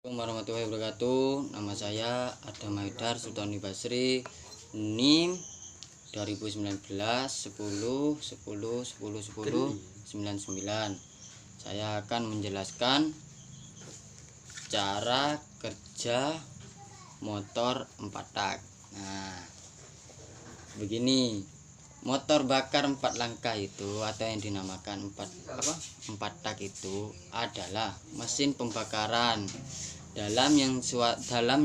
Assalamualaikum warahmatullahi wabarakatuh. Nama saya Adam Haidar Sultani Basri, NIM 2019 10 10 10 10 99. Saya akan menjelaskan cara kerja motor 4 tak. Nah, begini. Motor bakar 4 langkah itu atau yang dinamakan 4 tak itu adalah mesin pembakaran dalam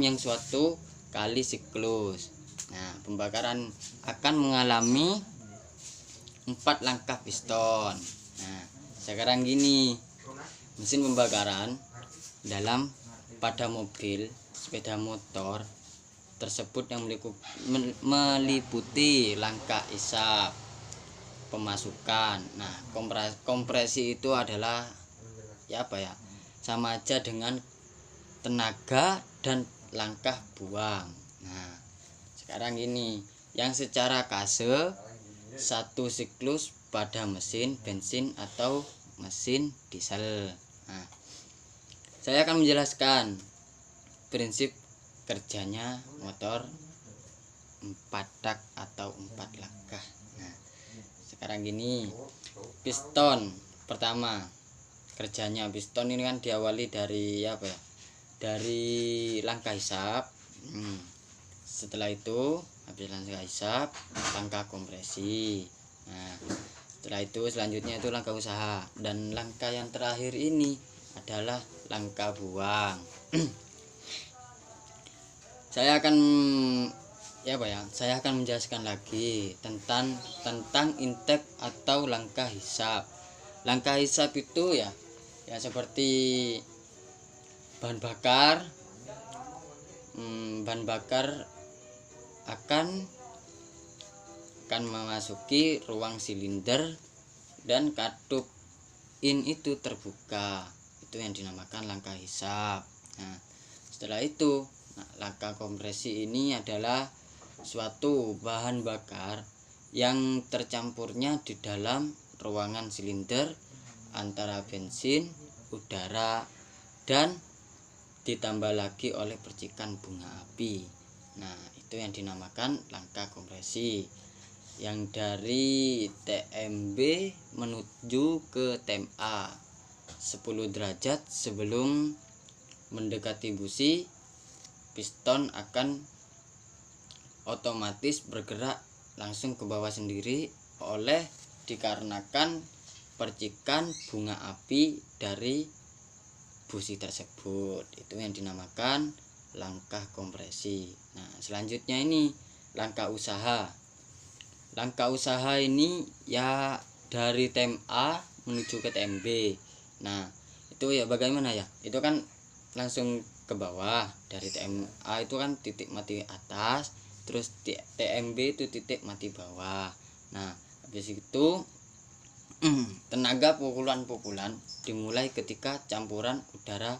yang suatu kali siklus. Nah, pembakaran akan mengalami 4 langkah piston. Nah, sekarang gini, mesin pembakaran dalam pada mobil, sepeda motor tersebut yang meliputi langkah isap, pemasukan. Nah, kompresi itu adalah sama aja dengan tenaga dan langkah buang. Nah, sekarang ini yang secara kase satu siklus pada mesin bensin atau mesin diesel. Nah, saya akan menjelaskan prinsip kerjanya motor 4 tak atau 4 langkah. Nah, sekarang gini, piston pertama kerjanya. Piston ini kan diawali dari dari langkah hisap. Setelah itu habis langkah hisap, langkah kompresi. Nah, setelah itu selanjutnya itu langkah usaha, dan langkah yang terakhir ini adalah langkah buang. Saya akan menjelaskan lagi tentang intake atau langkah hisap. Langkah hisap itu ya seperti bahan bakar. Bahan bakar akan memasuki ruang silinder dan katup in itu terbuka. Itu yang dinamakan langkah hisap. Nah, setelah itu langkah kompresi ini adalah suatu bahan bakar yang tercampurnya di dalam ruangan silinder antara bensin, udara, dan ditambah lagi oleh percikan bunga api. Nah, itu yang dinamakan langkah kompresi, yang dari TMB menuju ke TMA 10 derajat sebelum mendekati busi. Piston akan otomatis bergerak langsung ke bawah sendiri dikarenakan percikan bunga api dari busi tersebut. Itu yang dinamakan langkah kompresi. Nah, selanjutnya ini langkah usaha. Langkah usaha ini ya dari TMA menuju ke TMB. Nah, itu ya bagaimana ya? Itu kan langsung ke bawah. Dari TMA itu kan titik mati atas, terus TMB itu titik mati bawah. Nah, habis itu tenaga pukulan dimulai ketika campuran udara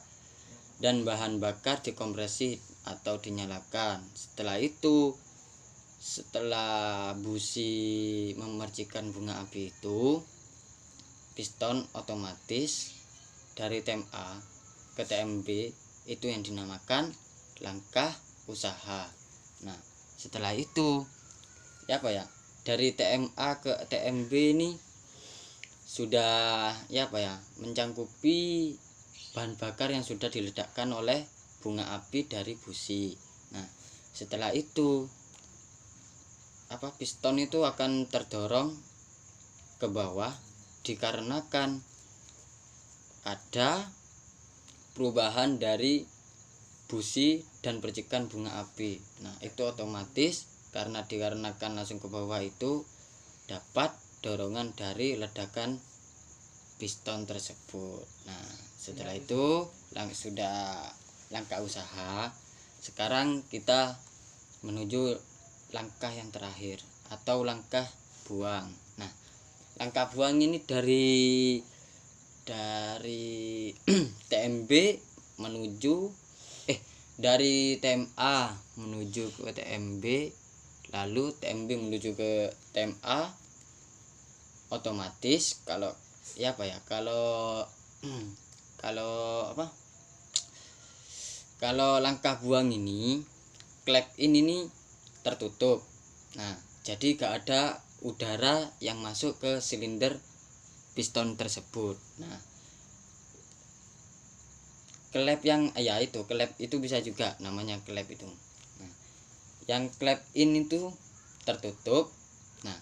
dan bahan bakar dikompresi atau dinyalakan. Setelah itu, setelah busi memercikan bunga api itu, piston otomatis dari TMA ke TMB itu yang dinamakan langkah usaha. Nah, setelah itu dari TMA ke TMB ini sudah mencangkupi bahan bakar yang sudah diledakkan oleh bunga api dari busi. Nah, setelah itu piston itu akan terdorong ke bawah dikarenakan ada perubahan dari busi dan percikan bunga api. Nah, itu otomatis dikarenakan langsung ke bawah itu dapat dorongan dari ledakan piston tersebut. Nah, setelah itu sudah langkah usaha. Sekarang kita menuju langkah yang terakhir atau langkah buang. Nah, langkah buang ini dari TMB menuju dari TMA menuju ke TMB, lalu TMB menuju ke TMA. Otomatis kalau kalau kalau langkah buang ini klep ini nih tertutup. Nah, jadi gak ada udara yang masuk ke silinder piston tersebut. Nah, klep yang klep itu bisa juga namanya klep itu. Nah, yang klep ini tuh tertutup. Nah,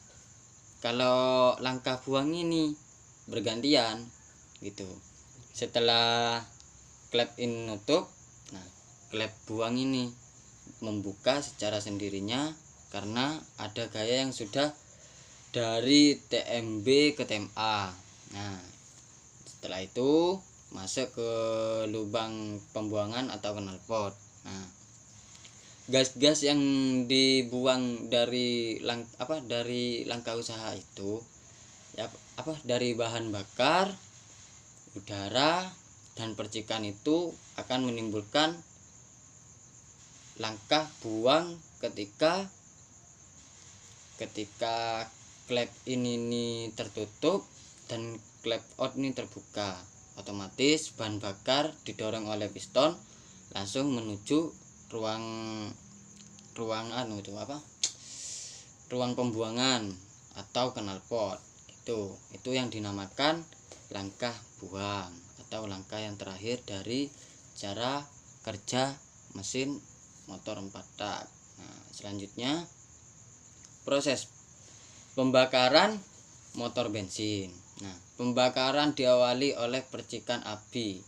kalau langkah buang ini bergantian gitu. Setelah klep ini nutup, nah klep buang ini membuka secara sendirinya karena ada gaya yang sudah dari TMB ke TMA. Nah, setelah itu masuk ke lubang pembuangan atau knalpot. Nah, gas-gas yang dibuang dari langkah usaha itu dari bahan bakar, udara, dan percikan itu akan menimbulkan langkah buang ketika klep ini tertutup dan klep out ini terbuka. Otomatis bahan bakar didorong oleh piston langsung menuju ruang pembuangan atau knalpot. Itu yang dinamakan langkah buang atau langkah yang terakhir dari cara kerja mesin motor 4 tak. Nah, selanjutnya proses pembakaran motor bensin. Nah, pembakaran diawali oleh percikan api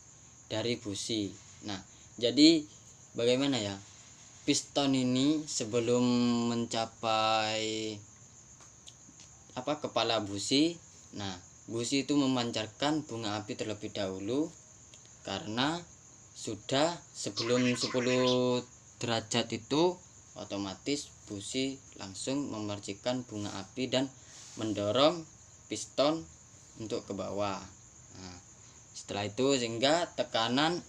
dari busi. Nah, jadi bagaimana ya? Piston ini sebelum mencapai kepala busi. Nah, busi itu memancarkan bunga api terlebih dahulu karena sudah sebelum 10 derajat itu otomatis busi langsung memercikan bunga api dan mendorong piston untuk ke bawah. Nah, setelah itu sehingga tekanan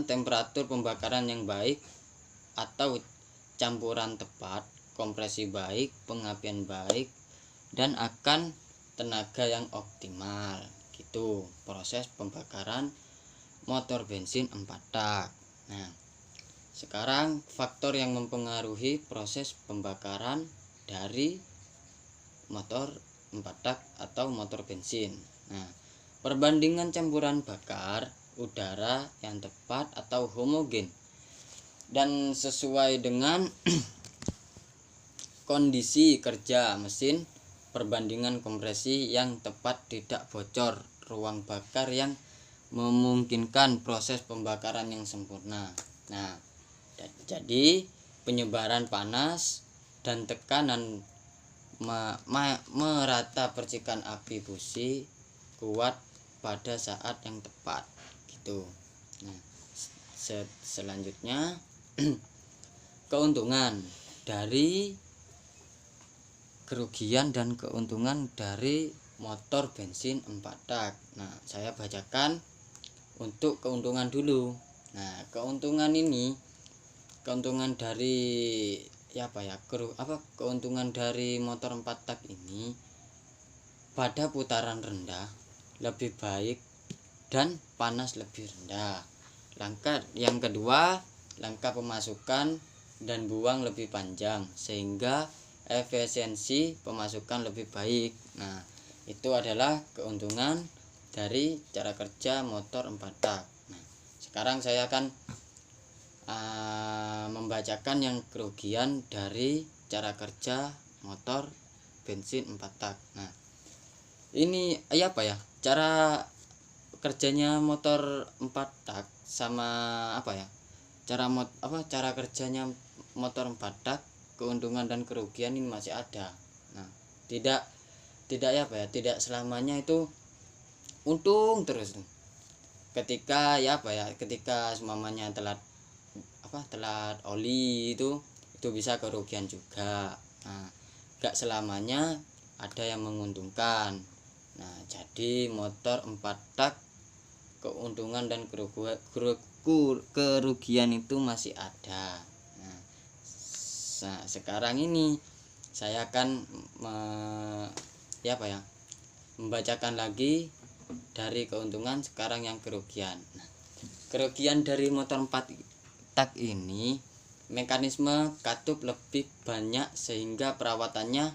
temperatur pembakaran yang baik atau campuran tepat, kompresi baik, pengapian baik, dan akan tenaga yang optimal. Gitu proses pembakaran motor bensin 4 tak. Nah, sekarang faktor yang mempengaruhi proses pembakaran dari motor 4 tak atau motor bensin. Nah, perbandingan campuran bakar udara yang tepat atau homogen dan sesuai dengan kondisi kerja mesin, perbandingan kompresi yang tepat, tidak bocor, ruang bakar yang memungkinkan proses pembakaran yang sempurna. Nah, jadi penyebaran panas dan tekanan merata percikan api busi kuat pada saat yang tepat gitu. Nah, selanjutnya keuntungan dari kerugian dan keuntungan dari motor bensin 4 tak. Nah, saya bacakan untuk keuntungan dulu. Nah, keuntungan dari keuntungan dari motor 4 tak ini pada putaran rendah lebih baik dan panas lebih rendah. Langkah yang kedua, langkah pemasukan dan buang lebih panjang sehingga efisiensi pemasukan lebih baik. Nah, itu adalah keuntungan dari cara kerja motor 4 tak. Nah, sekarang saya akan membacakan yang kerugian dari cara kerja motor bensin 4 tak. Nah, ini cara kerjanya motor 4 tak sama cara kerjanya motor 4 tak, keuntungan dan kerugian ini masih ada. Nah, tidak selamanya itu untung terus. Ketika semuanya telat oli itu bisa kerugian juga. Nah, gak selamanya ada yang menguntungkan. Nah, jadi motor 4 tak keuntungan dan kerugian itu masih ada. Nah, sekarang ini saya akan membacakan lagi dari keuntungan, sekarang yang kerugian. Nah, kerugian dari motor 4 tak ini, mekanisme katup lebih banyak sehingga perawatannya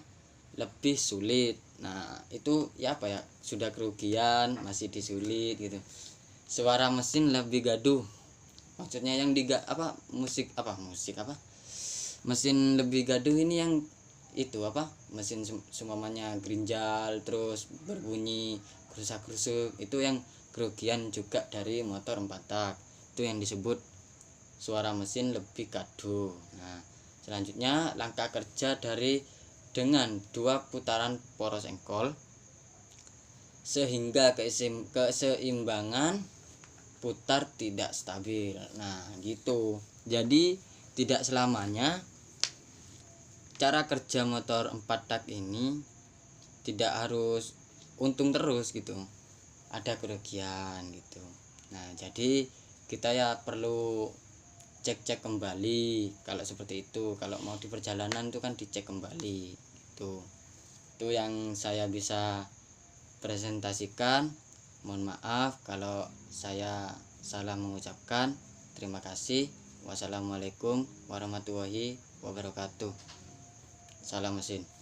lebih sulit. Nah itu ya apa ya, sudah kerugian masih disulit gitu. Suara mesin lebih gaduh, maksudnya yang musik apa, mesin lebih gaduh ini yang itu apa, mesin sumamanya gerinjal terus berbunyi kerusak-kerusuk, itu yang kerugian juga dari motor 4 tak, itu yang disebut suara mesin lebih gaduh. Nah selanjutnya langkah kerja dari dengan 2 putaran poros engkol sehingga keseimbangan putar tidak stabil. Nah gitu, jadi tidak selamanya cara kerja motor 4 tak ini tidak harus untung terus gitu, ada kerugian gitu. Nah jadi kita ya perlu cek kembali kalau seperti itu. Kalau mau di perjalanan itu kan dicek kembali gitu. Itu yang saya bisa presentasikan. Mohon maaf kalau saya salah mengucapkan. Terima kasih. Wassalamualaikum warahmatullahi wabarakatuh. Salam mesin.